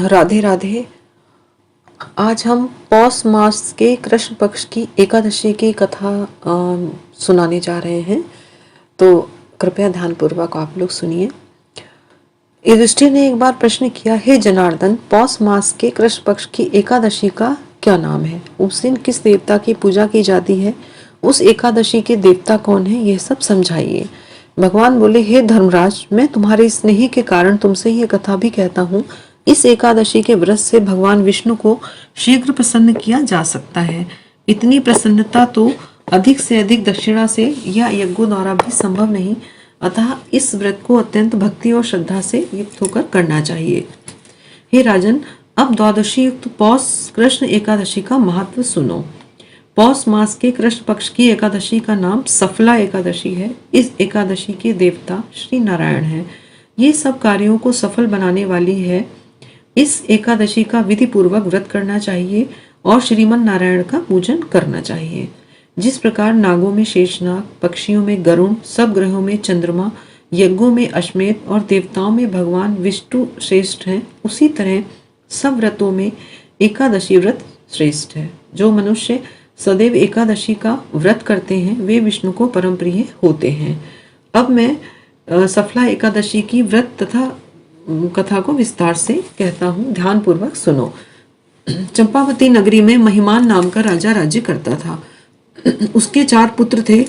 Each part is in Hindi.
राधे राधे। आज हम पौष मास के कृष्ण पक्ष की एकादशी की कथा सुनाने जा रहे हैं, तो कृपया ध्यानपूर्वक आप लोग सुनिए। युधिष्ठिर ने एक बार प्रश्न किया, हे जनार्दन, पौष मास के कृष्ण पक्ष की एकादशी का क्या नाम है? उस दिन किस देवता की पूजा की जाती है? उस एकादशी के देवता कौन है? यह सब समझाइए। भगवान बोले, हे धर्मराज, मैं तुम्हारे स्नेह के कारण तुमसे ये कथा भी कहता हूँ। इस एकादशी के व्रत से भगवान विष्णु को शीघ्र प्रसन्न किया जा सकता है। इतनी प्रसन्नता तो अधिक से अधिक दक्षिणा से या यज्ञों द्वारा भी संभव नहीं। अतः इस व्रत को अत्यंत भक्ति और श्रद्धा से युक्त होकर करना चाहिए। हे राजन, अब द्वादशी युक्त पौष कृष्ण एकादशी का महत्व सुनो। पौष मास के कृष्ण पक्ष की एकादशी का नाम सफला एकादशी है। इस एकादशी के देवता श्री नारायण है। ये सब कार्यों को सफल बनाने वाली है। इस एकादशी का विधि पूर्वक व्रत करना चाहिए और श्रीमन नारायण का पूजन करना चाहिए। जिस प्रकार नागों में शेषनाग, पक्षियों में गरुण, सब ग्रहों में चंद्रमा, यज्ञों में अश्वमेध और देवताओं में भगवान विष्णु श्रेष्ठ हैं, उसी तरह सब व्रतों में एकादशी व्रत श्रेष्ठ है। जो मनुष्य सदैव एकादशी का व्रत करते हैं वे विष्णु को परम प्रिय होते हैं। अब मैं सफला एकादशी की व्रत तथा कथा को विस्तार से कहता हूँ, ध्यान पूर्वक सुनो। चंपावती नगरी में महिमान नाम का राजा राज्य करता था। उसके 4 पुत्र थे।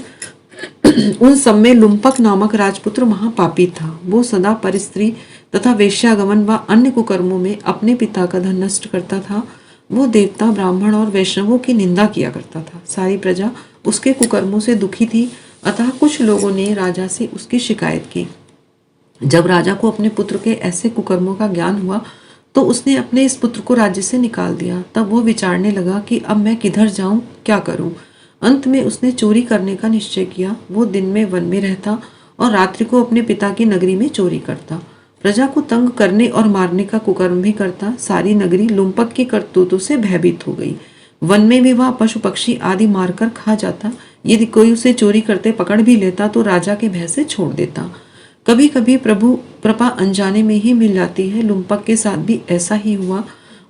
उन सब में लुम्पक नामक राजपुत्र महापापी था। वो सदा परिस्त्री तथा वेश्यागमन व अन्य कुकर्मों में अपने पिता का धन नष्ट करता था। वो देवता, ब्राह्मण और वैष्णवों की निंदा किया करता था। सारी प्रजा उसके कुकर्मों से दुखी थी। अतः कुछ लोगों ने राजा से उसकी शिकायत की। जब राजा को अपने पुत्र के ऐसे कुकर्मों का ज्ञान हुआ तो उसने अपने इस पुत्र को राज्य से निकाल दिया। तब वो विचारने लगा कि अब मैं किधर जाऊं, क्या करूं। अंत में उसने चोरी करने का निश्चय किया। वो दिन में वन में रहता और रात्रि को अपने पिता की नगरी में चोरी करता। प्रजा को तंग करने और मारने का कुकर्म भी करता। सारी नगरी लुम्पक की करतूतों से भयभीत हो गई। वन में भी वह पशु पक्षी आदि मारकर खा जाता। यदि कोई उसे चोरी करते पकड़ भी लेता तो राजा के भय से छोड़ देता। कभी कभी प्रभु कृपा अनजाने में ही मिल जाती है। लुम्पक के साथ भी ऐसा ही हुआ।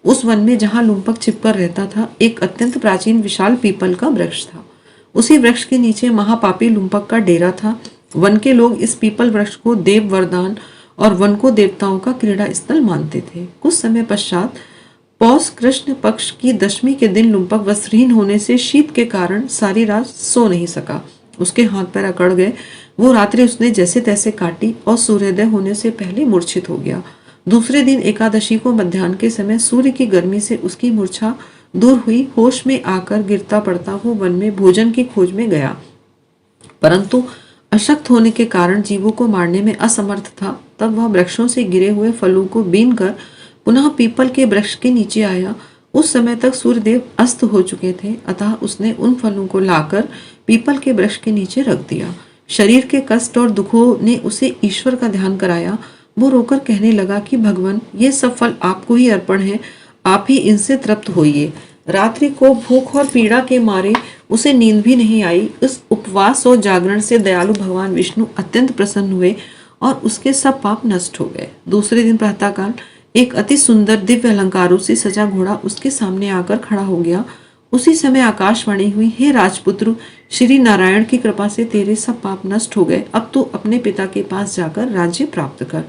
उस वन में जहाँ लुम्पक छिपकर रहता था, एक अत्यंत प्राचीन विशाल पीपल का वृक्ष था। उसी वृक्ष के नीचे महापापी लुम्पक का डेरा था। वन के लोग इस पीपल वृक्ष को देव वरदान और वन को देवताओं का क्रीड़ा स्थल मानते थे। कुछ समय पश्चात पौष कृष्ण पक्ष की दशमी के दिन लुम्पक वस्त्रहीन होने से शीत के कारण सारी रात सो नहीं सका। उसके हाथ पैर अकड़ गए। वो रात्रि उसने जैसे तैसे काटी और सूर्योदय होने से पहले मूर्छित हो गया। दूसरे दिन एकादशी को मध्याह्न के समय सूर्य की गर्मी से उसकी मूर्छा दूर हुई। होश में आकर गिरता पड़ता वो वन में भोजन की खोज में गया, परंतु अशक्त होने के कारण जीवों को मारने में असमर्थ था। तब वह वृक्षों से गिरे हुए फलों को बीनकर पुनः पीपल के वृक्ष के नीचे आया। उस समय तक सूर्यदेव अस्त हो चुके थे। अतः उसने उन फलों को लाकर पीपल के वृक्ष के नीचे रख दिया। शरीर के कष्ट और दुखों ने उसे ईश्वर का ध्यान कराया। वो रोकर कहने लगा कि भगवान, ये सब फल आपको ही अर्पण है, आप ही इनसे तृप्त होइए। रात्रि को भूख और पीड़ा के मारे उसे नींद भी नहीं आई। उस उपवास और जागरण से दयालु भगवान विष्णु अत्यंत प्रसन्न हुए और उसके सब पाप नष्ट हो गए। दूसरे दिन प्रातःकाल एक अति सुंदर दिव्य अलंकारों से सजा घोड़ा उसके सामने आकर खड़ा हो गया। उसी समय आकाशवाणी हुई, हे राजपुत्र, श्री नारायण की कृपा से तेरे सब पाप नष्ट हो गए। अब तू अपने पिता के पास जाकर राज्य प्राप्त कर।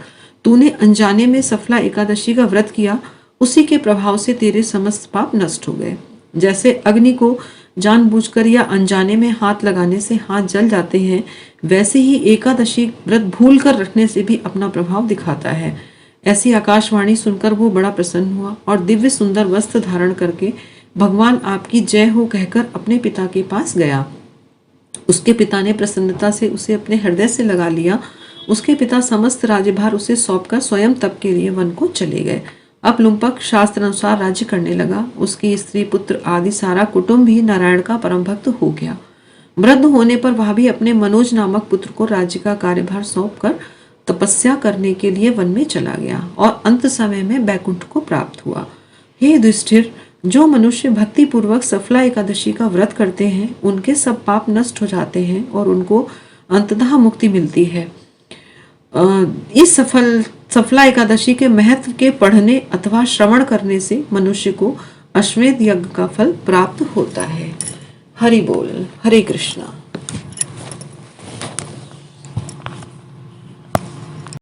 तूने अनजाने में सफला एकादशी का व्रत किया, उसी के प्रभाव से तेरे समस्त पाप नष्ट हो गए। जैसे अग्नि को जानबूझकर या अनजाने में हाथ लगाने से हाथ जल जाते हैं, वैसे ही एकादशी व्रत भूल कर रखने से भी अपना प्रभाव दिखाता है। ऐसी आकाशवाणी सुनकर वो बड़ा प्रसन्न हुआ और दिव्य सुंदर वस्त्र धारण करके भगवान आपकी जय हो कहकर अपने पिता के पास गया। उसके पिता ने प्रसन्नता से उसे अपने हृदय से लगा लिया। उसके पिता समस्त राज्यभार उसे सौंपकर स्वयं तप के लिए वन को चले गए। अब लुम्पक शास्त्र अनुसार राज्य करने लगा। उसकी स्त्री, पुत्र आदि सारा कुटुंब भी नारायण का परम भक्त हो गया। वृद्ध होने पर वह भी अपने मनोज नामक पुत्र को राज्य का कार्यभार सौंपकर तपस्या करने के लिए वन में चला गया और अंत समय में बैकुंठ को प्राप्त हुआ। हे युधिष्ठिर, जो मनुष्य भक्ति पूर्वक सफला एकादशी का व्रत करते हैं उनके सब पाप नष्ट हो जाते हैं और उनको अंततः मुक्ति मिलती है। इस सफला एकादशी के महत्व के पढ़ने अथवा श्रवण करने से मनुष्य को अश्वमेध यज्ञ का फल प्राप्त होता है। हरि बोल, हरे कृष्णा।